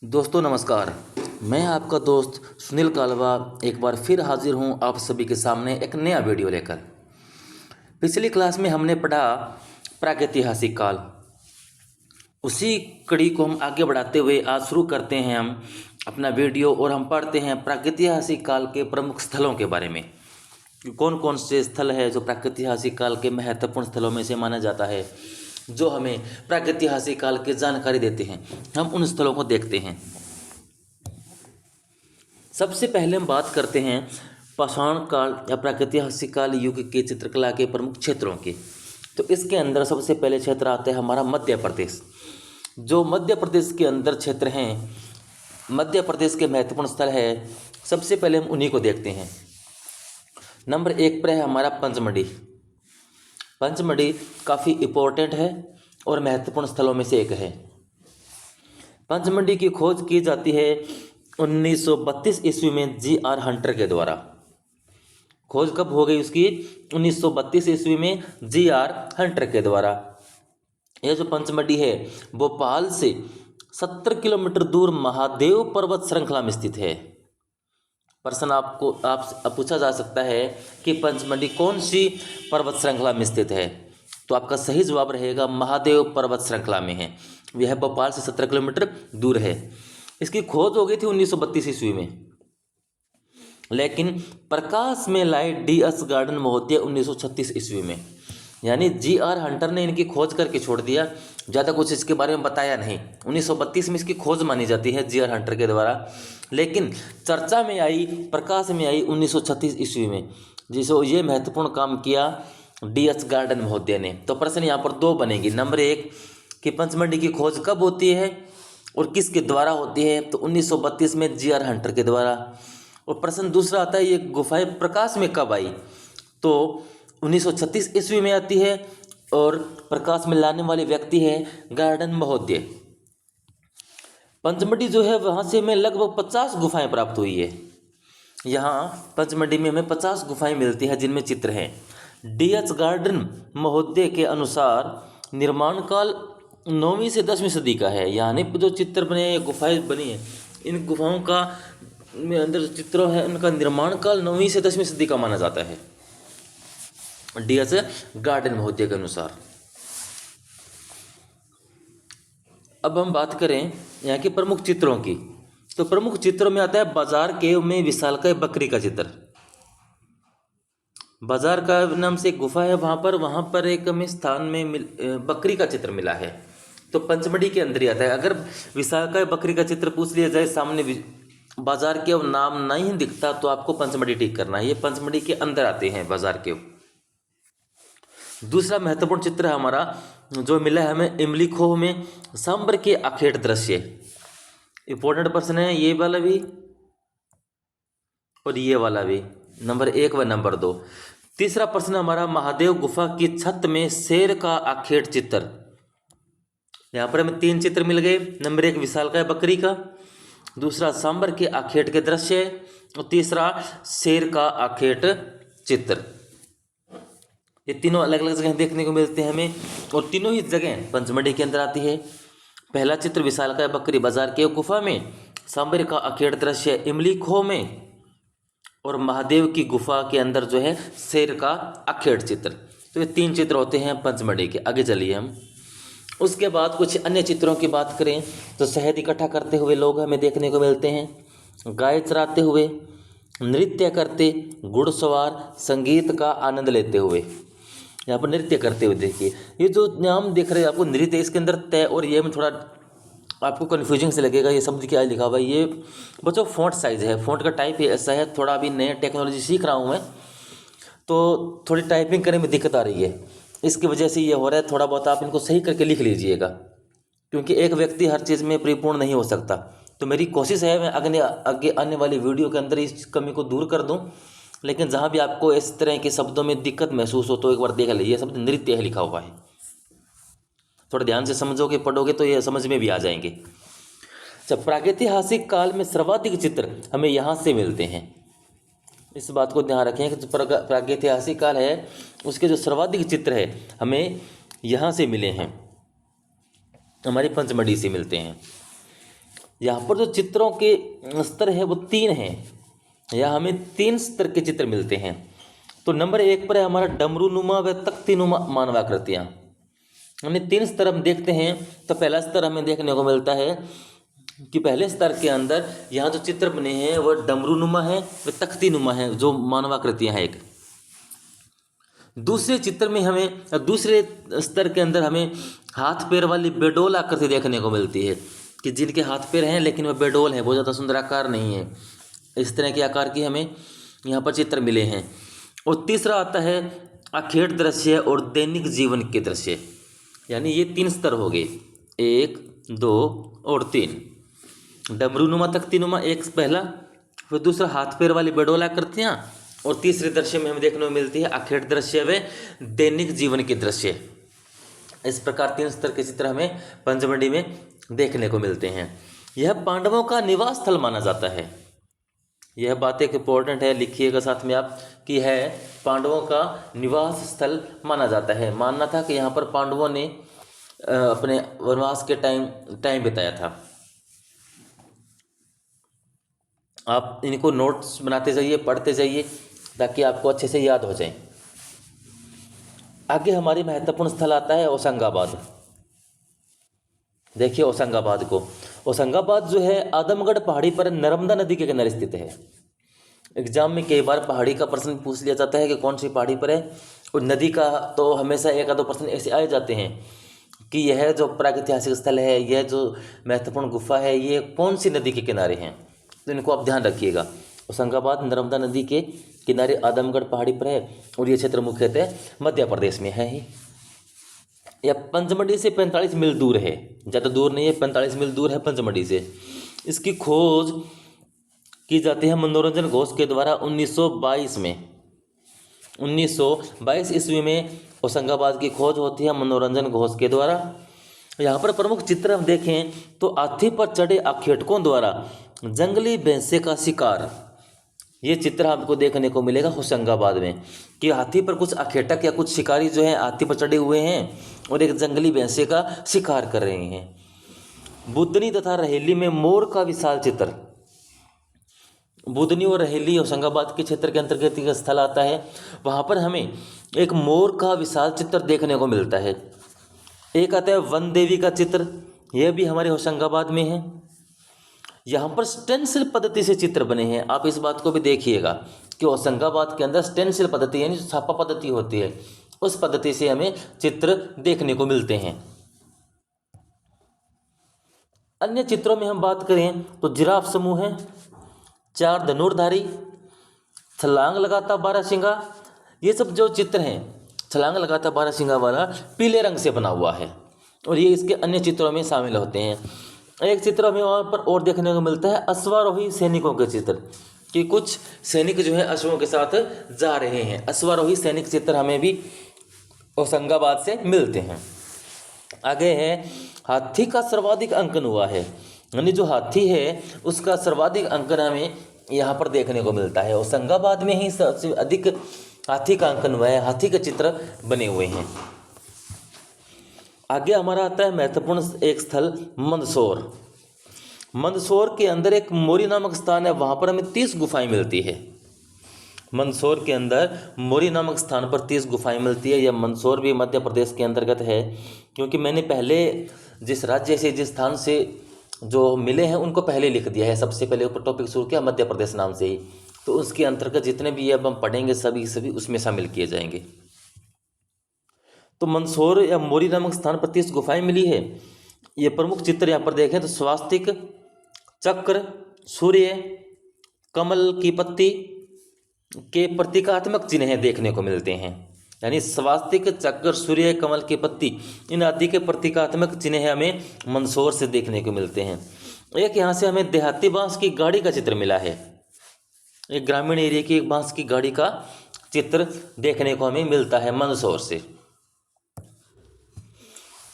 दोस्तों नमस्कार। मैं आपका दोस्त सुनील कालवा एक बार फिर हाजिर हूं आप सभी के सामने एक नया वीडियो लेकर। पिछली क्लास में हमने पढ़ा प्रागैतिहासिक काल। उसी कड़ी को हम आगे बढ़ाते हुए आज शुरू करते हैं हम अपना वीडियो और हम पढ़ते हैं प्रागैतिहासिक काल के प्रमुख स्थलों के बारे में। कौन कौन से स्थल है जो प्रागैतिहासिक काल के महत्वपूर्ण स्थलों में से माना जाता है, जो हमें प्रागैतिहासिक काल की जानकारी देते हैं। हम उन स्थलों को देखते हैं। सबसे पहले हम बात करते हैं पाषाण काल या प्रागैतिहासिक काल युग के चित्रकला के प्रमुख क्षेत्रों की। तो इसके अंदर सबसे पहले क्षेत्र आता है हमारा मध्य प्रदेश। जो मध्य प्रदेश के अंदर क्षेत्र हैं, मध्य प्रदेश के महत्वपूर्ण स्थल है, सबसे पहले हम उन्हीं को देखते हैं। नंबर 1 पर है हमारा पंचमढ़ी। पंचमढ़ी काफ़ी इम्पोर्टेंट है और महत्वपूर्ण स्थलों में से एक है। पंचमढ़ी की खोज की जाती है 1932 ईस्वी में जी.आर. हंटर के द्वारा। खोज कब हो गई उसकी? 1932 ईस्वी में जी.आर. हंटर के द्वारा। यह जो पंचमढ़ी है भोपाल से 70 किलोमीटर दूर महादेव पर्वत श्रृंखला में स्थित है। प्रश्न आप पूछा जा सकता है कि पंचमढ़ी कौन सी पर्वत श्रृंखला में स्थित है? तो आपका सही जवाब रहेगा महादेव पर्वत श्रृंखला में है। यह भोपाल से 17 किलोमीटर दूर है। इसकी खोज हो गई थी 1932 ईस्वी में, लेकिन प्रकाश में लाए डी.एस. गार्डन महोदय 1936 ईस्वी में। यानी जी.आर. हंटर ने इनकी खोज करके छोड़ दिया, ज़्यादा कुछ इसके बारे में बताया नहीं। 1932 में इसकी खोज मानी जाती है जी.आर. हंटर के द्वारा, लेकिन चर्चा में आई, प्रकाश में आई 1936 ईस्वी में, जिसो ये महत्वपूर्ण काम किया डी.एस. गार्डन महोदय ने। तो प्रश्न यहाँ पर 2 बनेगी। नंबर 1 कि पंचमढ़ी की खोज कब होती है और किसके द्वारा होती है? तो 1932 में जी.आर. हंटर के द्वारा। और प्रश्न दूसरा आता है ये गुफाएं प्रकाश में कब आई? तो 1936 ईस्वी में आती है और प्रकाश में लाने वाले व्यक्ति है गार्डन महोदय। पंचमढ़ी जो है वहाँ से हमें लगभग 50 गुफाएं प्राप्त हुई है। यहाँ पंचमढ़ी में हमें 50 गुफाएं मिलती हैं जिनमें चित्र हैं। डी.एस. गार्डन महोदय के अनुसार निर्माण काल 9वीं से 10वीं सदी का है। यानी जो चित्र बने, गुफाएं बनी हैं, इन गुफाओं का में अंदर जो चित्र है उनका निर्माण काल 9वीं से 10वीं सदी का माना जाता है डी.एस. गार्डन महोदय के अनुसार। अब हम बात करें यहाँ के प्रमुख चित्रों की, तो प्रमुख चित्रों में आता है बाजार केव में विशालकाय बकरी का चित्र। बाजार का नाम से एक गुफा है, वहाँ पर एक हमें स्थान में बकरी का चित्र मिला है। तो पंचमढ़ी के अंदर ही आता है। अगर विशालकाय बकरी का चित्र पूछ लिया जाए, सामने बाजार केव नाम नहीं दिखता, तो आपको पंचमढ़ी टिक करना है। ये पंचमढ़ी के अंदर आते हैं बाजार केव। दूसरा महत्वपूर्ण चित्र है हमारा जो मिला है हमें इमली खोह में सांबर के आखेट दृश्य। इंपॉर्टेंट प्रश्न है ये वाला भी और ये वाला भी, नंबर 1 व नंबर 2। तीसरा प्रश्न हमारा महादेव गुफा की छत में शेर का आखेट चित्र। यहाँ पर हमें 3 चित्र मिल गए। नंबर 1 विशालकाय बकरी का, दूसरा सांबर के आखेट के दृश्य और तीसरा शेर का आखेट चित्र। ये तीनों अलग अलग जगह देखने को मिलते हैं हमें और तीनों ही जगह पंचमढ़ी के अंदर आती है। पहला चित्र विशालकाय बकरी बाजार के गुफा में, सांबर का आखेट दृश्य इमली खोह में, और महादेव की गुफा के अंदर जो है शेर का आखेट चित्र। तो ये 3 चित्र होते हैं पंचमढ़ी के। आगे चलिए हम उसके बाद कुछ अन्य चित्रों की बात करें तो शहद इकट्ठा करते हुए लोग हमें देखने को मिलते हैं, गाय चराते हुए, नृत्य करते, घुड़सवार, संगीत का आनंद लेते हुए। यहाँ पर नृत्य करते हुए देखिए, ये जो नाम देख रहे हैं आपको नृत्य, इसके अंदर तय और ये में थोड़ा आपको कन्फ्यूजिंग से लगेगा ये शब्द क्या लिखा हुआ है। ये बच्चों फ़ॉन्ट साइज़ है, फ़ॉन्ट का टाइप ऐसा है। थोड़ा अभी नया टेक्नोलॉजी सीख रहा हूँ मैं, तो थोड़ी टाइपिंग करने में दिक्कत आ रही है, इसकी वजह से ये हो रहा है। थोड़ा बहुत आप इनको सही करके लिख लीजिएगा, क्योंकि एक व्यक्ति हर चीज़ में परिपूर्ण नहीं हो सकता। तो मेरी कोशिश है मैं आगे आने वाली वीडियो के अंदर इस कमी को दूर कर दूँ। लेकिन जहाँ भी आपको इस तरह के शब्दों में दिक्कत महसूस हो तो एक बार देख लीजिए, शब्द नृत्य है लिखा हुआ है। थोड़ा ध्यान से समझोगे, पढ़ोगे तो ये समझ में भी आ जाएंगे। जब प्रागैतिहासिक काल में सर्वाधिक चित्र हमें यहाँ से मिलते हैं, इस बात को ध्यान रखें कि जो प्रागैतिहासिक काल है उसके जो सर्वाधिक चित्र है हमें यहाँ से मिले हैं, हमारी पंचमढ़ी से मिलते हैं। यहाँ पर जो चित्रों के स्तर है वो 3 हैं, या हमें 3 स्तर के चित्र मिलते हैं। तो नंबर 1 पर है हमारा डमरूनुमा व तख्तीनुमा मानवाकृतियाँ। हमने 3 स्तर हम देखते हैं। तो पहला स्तर हमें देखने को मिलता है कि पहले स्तर के अंदर यहाँ जो चित्र बने हैं वह डमरूनुमा है, व तख्तीनुमा है, जो मानवाकृतियाँ हैं एक। दूसरे चित्र में हमें, दूसरे स्तर के अंदर हमें हाथ पैर वाली बेडोल आकृति देखने को मिलती है, कि जिनके हाथ पैर हैं लेकिन वह बेडोल है, बहुत ज़्यादा सुंदर आकार नहीं है। इस तरह के आकार की हमें यहाँ पर चित्र मिले हैं। और तीसरा आता है आखेट दृश्य और दैनिक जीवन के दृश्य, यानी ये 3 स्तर हो गए, 1, 2 और 3। डमरूनुमा तख्तीनुमा एक पहला, फिर दूसरा हाथ पैर वाली बेडोल आकृतियाँ, और तीसरे दृश्य में हमें देखने को मिलती है आखेट दृश्य व दैनिक जीवन के दृश्य। इस प्रकार 3 स्तर के चित्र हमें पंचमढ़ी में देखने को मिलते हैं। यह पांडवों का निवास स्थल माना जाता है। यह बात एक इंपॉर्टेंट है, लिखिएगा साथ में आप, कि है पांडवों का निवास स्थल माना जाता है। मानना था कि यहाँ पर पांडवों ने अपने वनवास के टाइम बिताया था। आप इनको नोट्स बनाते जाइए, पढ़ते जाइए, ताकि आपको अच्छे से याद हो जाए। आगे हमारी महत्वपूर्ण स्थल आता है होशंगाबाद। देखिए होशंगाबाद को, होशंगाबाद जो है आदमगढ़ पहाड़ी पर नर्मदा नदी के किनारे स्थित है। एग्जाम में कई बार पहाड़ी का प्रश्न पूछ लिया जाता है कि कौन सी पहाड़ी पर है, और नदी का तो हमेशा 1-2 प्रश्न ऐसे आए जाते हैं कि यह जो प्रागैतिहासिक स्थल है, यह जो महत्वपूर्ण गुफा है, ये कौन सी नदी के किनारे हैं। तो इनको आप ध्यान रखिएगा। होशंगाबाद नर्मदा नदी के किनारे आदमगढ़ पहाड़ी पर है, और ये क्षेत्र मुख्यतः मध्य प्रदेश में है ही। यह पंचमढ़ी से 45 मील दूर है, ज़्यादा दूर नहीं है, 45 मील दूर है पंचमढ़ी से। इसकी खोज की जाती है मनोरंजन घोष के द्वारा 1922 में। 1922 ईस्वी में होशंगाबाद की खोज होती है मनोरंजन घोष के द्वारा। यहाँ पर प्रमुख चित्र हम देखें तो हाथी पर चढ़े आखेटकों द्वारा जंगली भैंसे का शिकार, ये चित्र आपको देखने को मिलेगा होशंगाबाद में, कि हाथी पर कुछ आखेटक या कुछ शिकारी जो हैं हाथी पर चढ़े हुए हैं और एक जंगली भैंसे का शिकार कर रहे हैं। बुदनी तथा रहेली में मोर का विशाल चित्र। बुदनी और रहेली होशंगाबाद के क्षेत्र के अंतर्गत एक स्थल आता है। वहाँ पर हमें एक मोर का विशाल चित्र देखने को मिलता है। एक आता है वन देवी का चित्र, यह भी हमारे होशंगाबाद में है। यहाँ पर स्टेंसिल पद्धति से चित्र बने हैं। आप इस बात को भी देखिएगा कि होशंगाबाद के अंदर स्टेंसिल पद्धति यानी जो छापा पद्धति होती है, उस पद्धति से हमें चित्र देखने को मिलते हैं। अन्य चित्रों में हम बात करें तो जिराफ समूह है, 4 धनुर्धारी, छलांग लगाता बारहसिंगा। ये सब जो चित्र हैं, छलांग लगाता बारहसिंगा वाला पीले रंग से बना हुआ है, और ये इसके अन्य चित्रों में शामिल होते हैं। एक चित्र हमें वहाँ पर और देखने को मिलता है अश्वारोही सैनिकों के चित्र, कि कुछ सैनिक जो है अश्वों के साथ जा रहे हैं। अश्वारोही सैनिक चित्र हमें भी होशंगाबाद से मिलते हैं। आगे है हाथी का सर्वाधिक अंकन हुआ है, यानी जो हाथी है उसका सर्वाधिक अंकन हमें यहाँ पर देखने को मिलता है। होशंगाबाद में ही सबसे अधिक हाथी का अंकन हुआ है, हाथी के चित्र बने हुए हैं। आगे हमारा आता है महत्वपूर्ण एक स्थल मंदसौर। मंदसौर के अंदर एक मोरी नामक स्थान है, वहाँ पर हमें 30 गुफाएं मिलती है। मंदसौर के अंदर मोरी नामक स्थान पर 30 गुफाएं मिलती है। यह मंदसौर भी मध्य प्रदेश के अंतर्गत है, क्योंकि मैंने पहले जिस राज्य से जिस स्थान से जो मिले हैं उनको पहले लिख दिया है। सबसे पहले ऊपर टॉपिक शुरू किया मध्य प्रदेश नाम से ही, तो उसके अंतर्गत जितने भी अब हम पढ़ेंगे सभी उसमें शामिल किए जाएंगे। तो मंदसौर या मोरी नामक स्थान पर 30 गुफाएं मिली है। ये प्रमुख चित्र यहाँ पर देखें तो स्वास्तिक, चक्र, सूर्य, कमल की पत्ती के प्रतीकात्मक चिन्ह देखने को मिलते हैं। यानी स्वास्तिक, चक्र, सूर्य, कमल की पत्ती, इन आदि के प्रतीकात्मक चिन्ह हमें मंदसौर से देखने को मिलते हैं। एक यहाँ से हमें देहाती बांस की गाड़ी का चित्र मिला है। एक ग्रामीण एरिया की एक बांस की गाड़ी का चित्र देखने को हमें मिलता है मंदसौर से।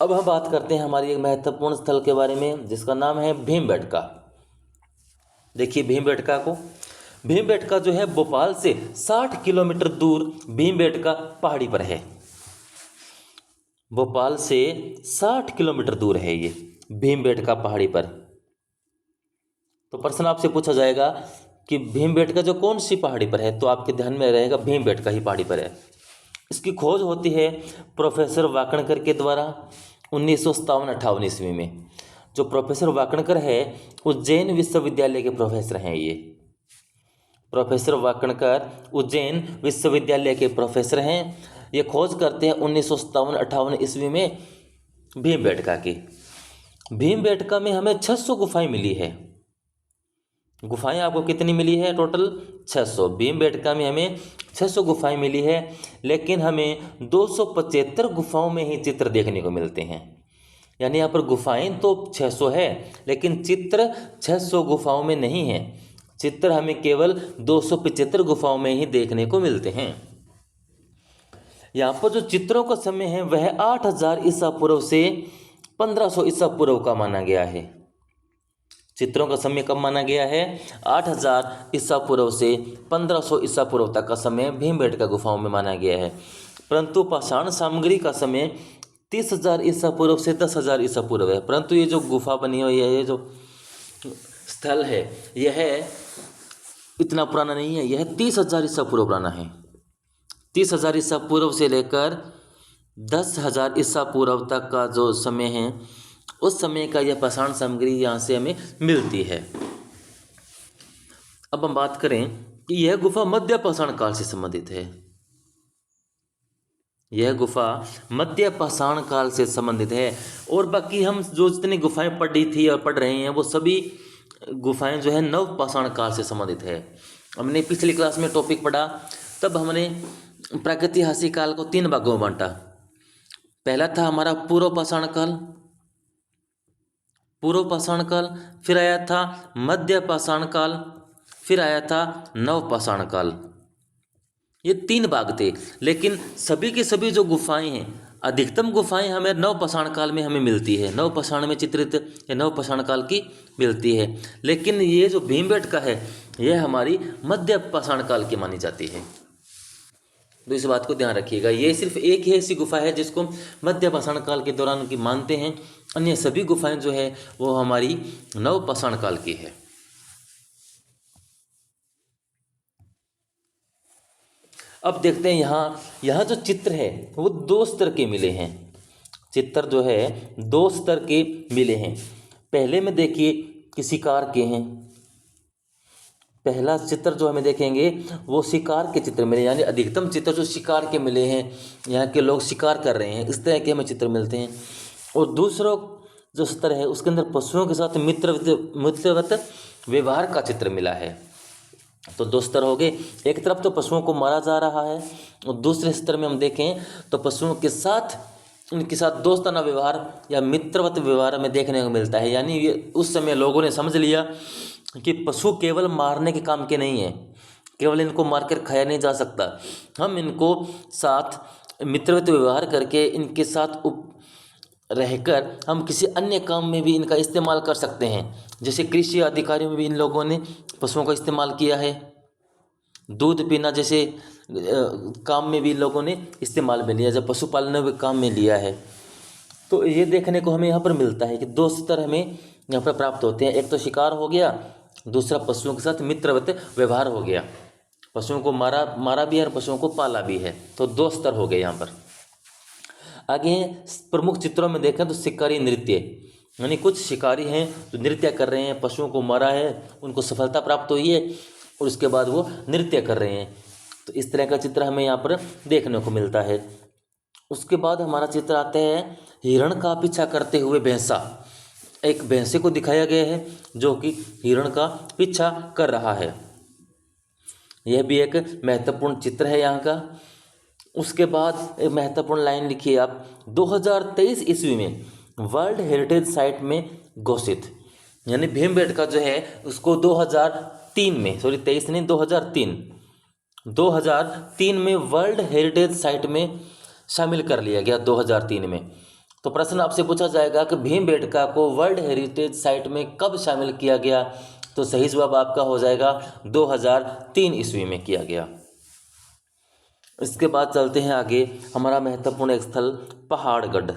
अब हम बात करते हैं हमारी एक महत्वपूर्ण स्थल के बारे में, जिसका नाम है भीमबेटका। देखिए भीमबेटका को, भीमबेटका जो है भोपाल से 60 किलोमीटर दूर भीमबेटका पहाड़ी पर है। भोपाल से 60 किलोमीटर दूर है ये भीमबेटका पहाड़ी पर। तो प्रश्न आपसे पूछा जाएगा कि भीमबेटका जो कौन सी पहाड़ी पर है, तो आपके ध्यान में रहेगा भीमबेटका ही पहाड़ी पर है। इसकी खोज होती है प्रोफेसर वाकणकर के द्वारा 1957-58 ईस्वी में। जो प्रोफेसर वाकणकर है उज्जैन विश्वविद्यालय के प्रोफेसर हैं। ये प्रोफेसर वाकणकर उज्जैन विश्वविद्यालय के प्रोफेसर हैं। ये खोज करते हैं 1957-58 ईस्वी में भीमबेटका की। भीमबेटका में हमें 600 गुफाएं मिली है। गुफाएं आपको कितनी मिली है? टोटल 600। भीमबेटका में हमें 600 गुफाएं मिली है, लेकिन हमें 275 गुफाओं में ही चित्र देखने को मिलते हैं। यानी यहाँ पर गुफाएं तो 600 है, लेकिन चित्र 600 गुफाओं में नहीं है। चित्र हमें केवल 275 गुफाओं में ही देखने को मिलते हैं। यहाँ पर जो चित्रों का समय है वह 8000 ईसा पूर्व से 1500 ईसा पूर्व का माना गया है। चित्रों का समय कब माना गया है? 8000 ईसा पूर्व से 1500 ईसा पूर्व तक का समय भीमबेटका गुफाओं में माना गया है। परंतु पाषाण सामग्री का समय 30,000 ईसा पूर्व से 10,000 ईसा पूर्व है। परंतु ये जो गुफा बनी हुई है, ये जो स्थल है, यह इतना पुराना नहीं है। यह 30,000 ईसा पूर्व पुराना है। 30,000 ईसा पूर्व से लेकर 10,000 ईसा पूर्व तक का जो समय है, उस समय का यह पाषाण सामग्री यहाँ से हमें मिलती है। अब हम बात करें कि यह गुफा मध्य पाषाण काल से संबंधित है। यह गुफा मध्य पाषाण काल से संबंधित है। और बाकी हम जो जितनी गुफाएं पढ़ी थी और पढ़ रहे हैं, वो सभी गुफाएं जो है नव पाषाण काल से संबंधित है। हमने पिछली क्लास में टॉपिक पढ़ा, तब हमने प्रागैतिहासिक काल को 3 भागों में बांटा। पहला था हमारा पूर्व पाषाण काल, फिर आया था मध्य पाषाण काल, फिर आया था नव पाषाण काल। ये 3 भाग थे, लेकिन सभी की सभी जो गुफाएं हैं, अधिकतम गुफाएं हमें नव पाषाण काल में हमें मिलती है। नव पाषाण में चित्रित या नव पाषाण काल की मिलती है। लेकिन ये जो भीमबेटका है, यह हमारी मध्य पाषाण काल की मानी जाती है। तो इस बात को ध्यान रखिएगा। ये सिर्फ एक ही ऐसी गुफा है जिसको मध्य पाषाण काल के दौरान की मानते हैं। अन्य सभी गुफाएं जो है वो हमारी नव पाषाण काल की है। अब देखते हैं यहाँ जो चित्र है वो 2 स्तर के मिले हैं। चित्र जो है 2 स्तर के मिले हैं। पहले में देखिए कि शिकार के हैं। पहला चित्र जो हमें देखेंगे वो शिकार के चित्र मिले, यानी अधिकतम चित्र जो शिकार के मिले हैं, यहाँ के लोग शिकार कर रहे हैं, इस तरह के हमें चित्र मिलते हैं। और दूसरा जो स्तर है उसके अंदर पशुओं के साथ मित्रवत व्यवहार का चित्र मिला है। तो 2 स्तर हो गए। एक तरफ तो पशुओं को मारा जा रहा है, और दूसरे स्तर में हम देखें तो पशुओं के साथ उनके साथ दोस्ताना व्यवहार या मित्रवत व्यवहार हमें देखने को मिलता है। यानी ये उस समय लोगों ने समझ लिया कि पशु केवल मारने के काम के नहीं है, केवल इनको मारकर खाया नहीं जा सकता। हम इनको साथ मित्रवत व्यवहार करके इनके साथ रहकर हम किसी अन्य काम में भी इनका इस्तेमाल कर सकते हैं। जैसे कृषि अधिकारियों में भी इन लोगों ने पशुओं का इस्तेमाल किया है। दूध पीना जैसे काम में भी लोगों ने इस्तेमाल में लिया, जब पशुपालन में काम में लिया है। तो ये देखने को हमें यहाँ पर मिलता है कि 2 स्तर हमें यहाँ पर प्राप्त होते हैं। एक तो शिकार हो गया, दूसरा पशुओं के साथ मित्रवत व्यवहार हो गया। पशुओं को मारा भी है और पशुओं को पाला भी है। तो 2 स्तर हो गए यहाँ पर। आगे प्रमुख चित्रों में देखें तो शिकारी नृत्य, यानी कुछ शिकारी हैं जो नृत्य कर रहे हैं। पशुओं को मारा है, उनको सफलता प्राप्त हुई है और उसके बाद वो नृत्य कर रहे हैं। तो इस तरह का चित्र हमें यहाँ पर देखने को मिलता है। उसके बाद हमारा चित्र आता है हिरण का पीछा करते हुए भैंसा। एक भैंसे को दिखाया गया है जो कि हिरण का पीछा कर रहा है। यह भी एक महत्वपूर्ण चित्र है यहाँ का। उसके बाद एक महत्वपूर्ण लाइन लिखिए आप, 2023 ईस्वी में वर्ल्ड हेरिटेज साइट में घोषित, यानी भीमबेटका जो है उसको 2003 में, सॉरी 23 नहीं 2003 में वर्ल्ड हेरिटेज साइट में शामिल कर लिया गया 2003 में। तो प्रश्न आपसे पूछा जाएगा कि भीमबेटका को वर्ल्ड हेरिटेज साइट में कब शामिल किया गया? तो सही जवाब आपका हो जाएगा 2003 ईस्वी में किया गया। इसके बाद चलते हैं आगे। हमारा महत्वपूर्ण एक स्थल पहाड़गढ़।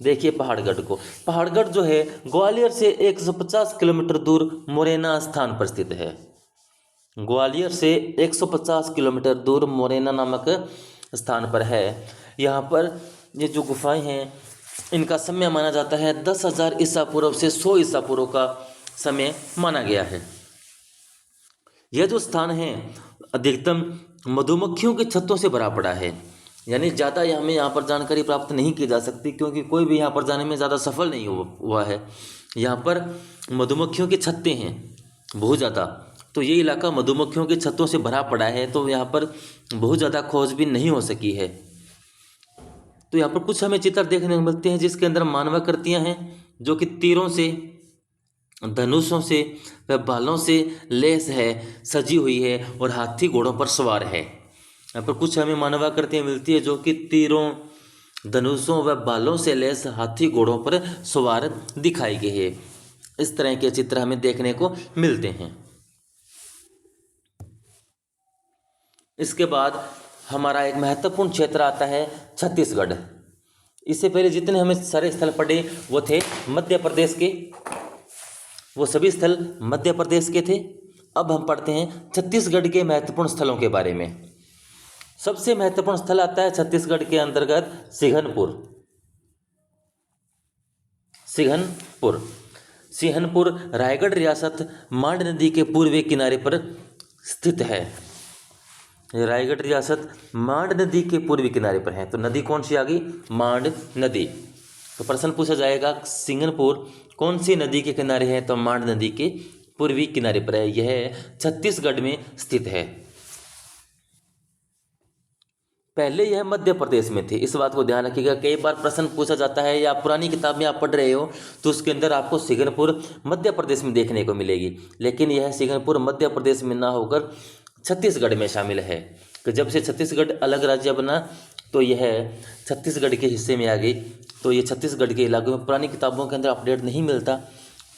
देखिए पहाड़गढ़ को। पहाड़गढ़ जो है ग्वालियर से 150 किलोमीटर दूर मुरैना स्थान पर स्थित है। ग्वालियर से 150 किलोमीटर दूर मुरैना नामक स्थान पर है। यहाँ पर ये जो गुफाएं हैं इनका समय माना जाता है 10,000 ईसा पूर्व से 100 ईसा पूर्व का समय माना गया है। यह जो स्थान है अधिकतम मधुमक्खियों के छत्तों से भरा पड़ा है, यानी ज़्यादा हमें यहाँ पर जानकारी प्राप्त नहीं की जा सकती क्योंकि कोई भी यहाँ पर जाने में ज़्यादा सफल नहीं हुआ है। यहाँ पर मधुमक्खियों के छत्ते हैं बहुत ज़्यादा, तो ये इलाका मधुमक्खियों के छत्तों से भरा पड़ा है, तो यहाँ पर बहुत ज़्यादा खोजबीन नहीं हो सकी है। तो यहाँ पर कुछ हमें चित्र देखने को मिलते हैं जिसके अंदर मानवाकृतियाँ हैं जो कि तीरों से, धनुषों से व भालों से लैस है, सजी हुई है और हाथी घोड़ों पर सवार है। यहाँ पर कुछ हमें मानवाकृतियाँ मिलती है जो कि तीरों, धनुषों व भालों से लैस हाथी घोड़ों पर सवार दिखाई गई है। इस तरह के चित्र हमें देखने को मिलते हैं। इसके बाद हमारा एक महत्वपूर्ण क्षेत्र आता है छत्तीसगढ़। इससे पहले जितने हमें सारे स्थल पड़े वो थे मध्य प्रदेश के, वो सभी स्थल मध्य प्रदेश के थे। अब हम पढ़ते हैं छत्तीसगढ़ के महत्वपूर्ण स्थलों के बारे में। सबसे महत्वपूर्ण स्थल आता है छत्तीसगढ़ के अंतर्गत सिंघनपुर। सिंघनपुर सिंघनपुर रायगढ़ रियासत मांड नदी के पूर्वी किनारे पर स्थित है। रायगढ़ रियासत मांड नदी के पूर्वी किनारे पर है। तो नदी कौन सी आ गई? मांड नदी। तो प्रश्न पूछा जाएगा सिंघनपुर कौन सी नदी के किनारे है? तो मांड नदी के पूर्वी किनारे पर है। यह छत्तीसगढ़ में स्थित है। पहले यह मध्य प्रदेश में थी, इस बात को ध्यान रखिएगा। कई बार प्रश्न पूछा जाता है या पुरानी किताब में आप पढ़ रहे हो तो उसके अंदर आपको सिंघनपुर मध्य प्रदेश में देखने को मिलेगी, लेकिन यह सिंघनपुर मध्य प्रदेश में ना होकर छत्तीसगढ़ में शामिल है। कि जब से छत्तीसगढ़ अलग राज्य बना तो यह छत्तीसगढ़ के हिस्से में आ गई। तो ये छत्तीसगढ़ के इलाके में पुरानी किताबों के अंदर अपडेट नहीं मिलता,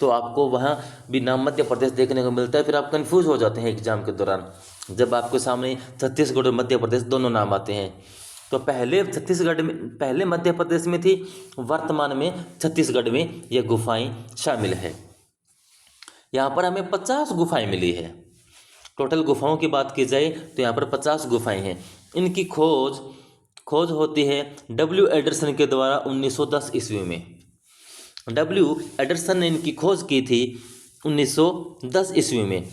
तो आपको वहाँ भी नाम मध्य प्रदेश देखने को मिलता है। फिर आप कंफ्यूज हो जाते हैं एग्जाम के दौरान जब आपके सामने छत्तीसगढ़ और मध्य प्रदेश दोनों नाम आते हैं। तो पहले छत्तीसगढ़ में, पहले मध्य प्रदेश में थी, वर्तमान में छत्तीसगढ़ में ये गुफाएं शामिल है। यहाँ पर हमें 50 गुफाएं मिली है। टोटल गुफाओं की बात की जाए तो यहाँ पर 50 गुफाएं हैं। इनकी खोज होती है डब्ल्यू एडरसन के द्वारा 1910 ईस्वी में। डब्ल्यू एडरसन ने इनकी खोज की थी 1910 ईस्वी में।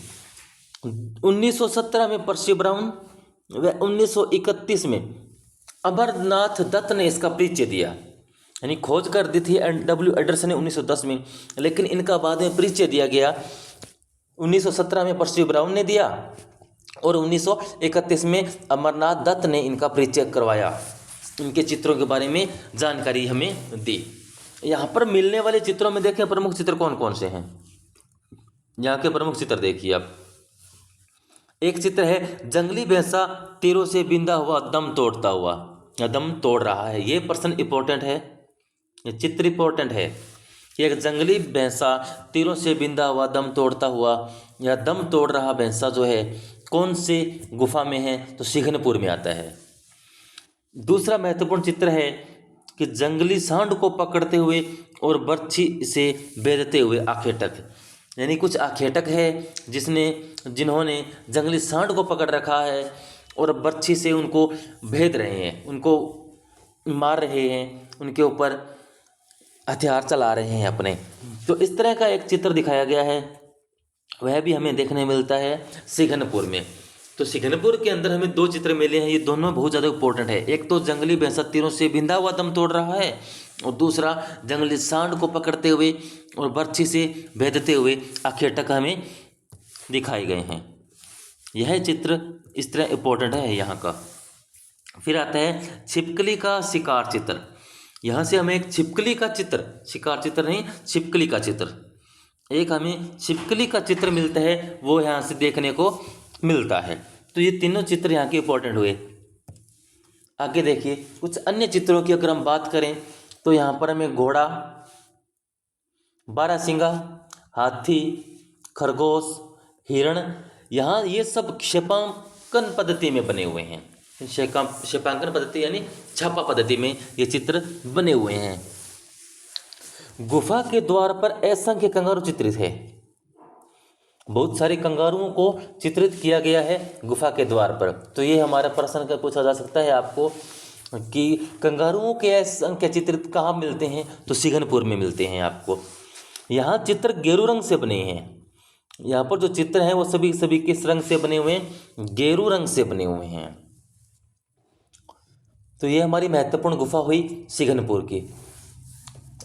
1917 में पर्सी ब्राउन व 1931 में अमरनाथ दत्त ने इसका परिचय दिया। यानी खोज कर दी थी डब्ल्यू एडरसन ने 1910 में, लेकिन इनका बाद में परिचय दिया गया। 1917 में पर्सी ब्राउन ने दिया और 1931 में अमरनाथ दत्त ने इनका परिचय करवाया। इनके चित्रों के बारे में जानकारी हमें दी। यहाँ पर मिलने वाले चित्रों में देखें प्रमुख चित्र कौन कौन से हैं। यहाँ के प्रमुख चित्र देखिए आप। एक चित्र है जंगली भैंसा तीरों से बिंधा हुआ दम तोड़ता हुआ, या दम तोड़ रहा है। ये प्रश्न इंपॉर्टेंट है, ये चित्र इंपॉर्टेंट है। एक जंगली भैंसा तीरों से बिंधा हुआ दम तोड़ता हुआ, या दम तोड़ रहा भैंसा जो है कौन से गुफा में है? तो सिंघनपुर में आता है। दूसरा महत्वपूर्ण चित्र है कि जंगली सांड को पकड़ते हुए और बर्छी से बेधते हुए आखेटक। यानी कुछ आखेटक है जिन्होंने जंगली सांड को पकड़ रखा है और बर्छी से उनको भेद रहे हैं, उनको मार रहे हैं, उनके ऊपर हथियार चला रहे हैं अपने। तो इस तरह का एक चित्र दिखाया गया है, वह भी हमें देखने मिलता है सिंघनपुर में। तो सिंघनपुर के अंदर हमें 2 चित्र मिले हैं, ये दोनों बहुत ज़्यादा इंपॉर्टेंट है। एक तो जंगली भैंसा तीरों से बिंधा हुआ दम तोड़ रहा है, और दूसरा जंगली सांड को पकड़ते हुए और बर्छी से भेदते हुए आखेटक हमें दिखाए गए हैं। यह चित्र इस तरह इंपॉर्टेंट है यहाँ का। फिर आता है छिपकली का शिकार चित्र। यहाँ से हमें एक छिपकली का चित्र, शिकार चित्र नहीं, छिपकली का चित्र, एक हमें छिपकली का चित्र मिलता है, वो यहाँ से देखने को मिलता है। तो ये तीनों चित्र यहाँ के इंपॉर्टेंट हुए। आगे देखिए कुछ अन्य चित्रों की अगर हम बात करें तो यहाँ पर हमें घोड़ा, बारहसिंगा, हाथी, खरगोश, हिरण, यहाँ ये सब क्षेपांकन पद्धति में बने हुए हैं। क्षेपांकन पद्धति यानी छापा पद्धति में ये चित्र बने हुए हैं। गुफा के द्वार पर असंख्य कंगारू चित्रित है। बहुत सारे कंगारुओं को चित्रित किया गया है गुफा के द्वार पर। तो ये हमारा प्रश्न का पूछा जा सकता है आपको कि कंगारुओं के असंख्य चित्रित कहाँ मिलते हैं, तो सिंघनपुर में मिलते हैं आपको। यहाँ चित्र गेरू रंग से बने हैं। यहाँ पर जो चित्र हैं वो सभी किस रंग से बने हुए हैं, गेरू रंग से बने हुए हैं। तो ये हमारी महत्वपूर्ण गुफा हुई सिंघनपुर की।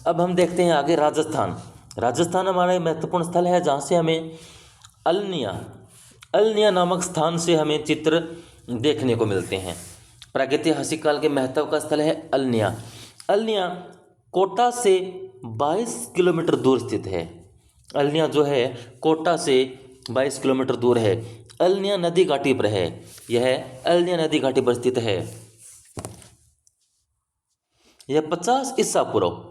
अब हम देखते हैं आगे राजस्थान। राजस्थान हमारा महत्वपूर्ण स्थल है जहाँ से हमें अल्निया नामक स्थान से हमें चित्र देखने को मिलते हैं। प्रागैतिहासिक काल के महत्व का स्थल है अल्निया कोटा से 22 किलोमीटर दूर स्थित है। अल्निया जो है कोटा से 22 किलोमीटर दूर है। अल्निया नदी घाटी पर है। यह अल्निया नदी घाटी पर स्थित है। यह 50 ईसा पूर्व,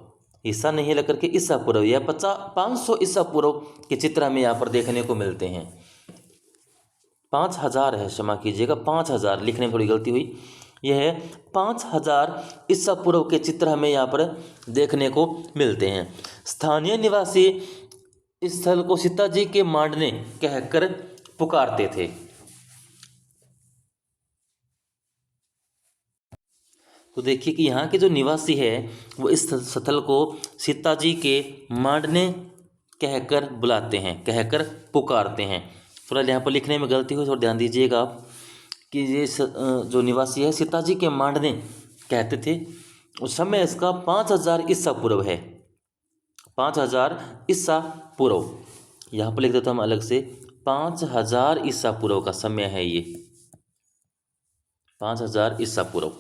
ईसा नहीं लेकर के ईसा पूर्व, यह 500 ईसा पूर्व के चित्र हमें यहाँ पर देखने को मिलते हैं। 5000 है, क्षमा कीजिएगा, 5000 लिखने में थोड़ी गलती हुई। यह 5000 ईसा पूर्व के चित्र हमें यहाँ पर देखने को मिलते हैं। स्थानीय निवासी इस स्थल को सीताजी के मांडने कहकर पुकारते थे। तो देखिए कि यहाँ के जो निवासी है वो इस स्थल को सीताजी के मांडने कहकर बुलाते हैं, कहकर पुकारते हैं। थोड़ा यहाँ पर लिखने में गलती हुई, थोड़ा ध्यान दीजिएगा आप कि ये जो निवासी है सीताजी के मांडने कहते थे। उस समय इसका 5000 ईसा पूर्व है। 5000 ईसा पूर्व यहाँ पर लिख देते हम अलग से, 5000 ईसा पूर्व का समय है ये, 5000 ईसा पूर्व।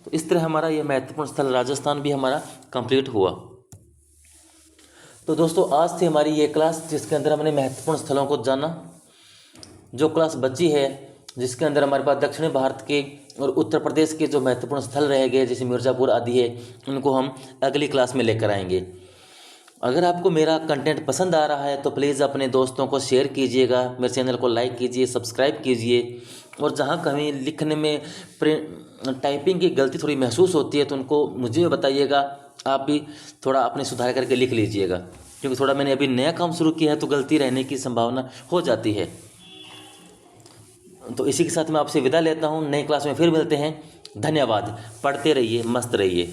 तो इस तरह हमारा ये महत्वपूर्ण स्थल राजस्थान भी हमारा कंप्लीट हुआ। तो दोस्तों आज थी हमारी ये क्लास जिसके अंदर हमने महत्वपूर्ण स्थलों को जाना। जो क्लास बची है जिसके अंदर हमारे पास दक्षिणी भारत के और उत्तर प्रदेश के जो महत्वपूर्ण स्थल रह गए जैसे मिर्ज़ापुर आदि है, उनको हम अगली क्लास में लेकर आएंगे। अगर आपको मेरा कंटेंट पसंद आ रहा है तो प्लीज़ अपने दोस्तों को शेयर कीजिएगा, मेरे चैनल को लाइक कीजिए, सब्सक्राइब कीजिए। और जहाँ कहीं लिखने में टाइपिंग की गलती थोड़ी महसूस होती है तो उनको मुझे भी बताइएगा, आप भी थोड़ा अपने सुधार करके लिख लीजिएगा, क्योंकि थोड़ा मैंने अभी नया काम शुरू किया है तो गलती रहने की संभावना हो जाती है। तो इसी के साथ मैं आपसे विदा लेता हूँ। नई क्लास में फिर मिलते हैं। धन्यवाद। पढ़ते रहिए, मस्त रहिए।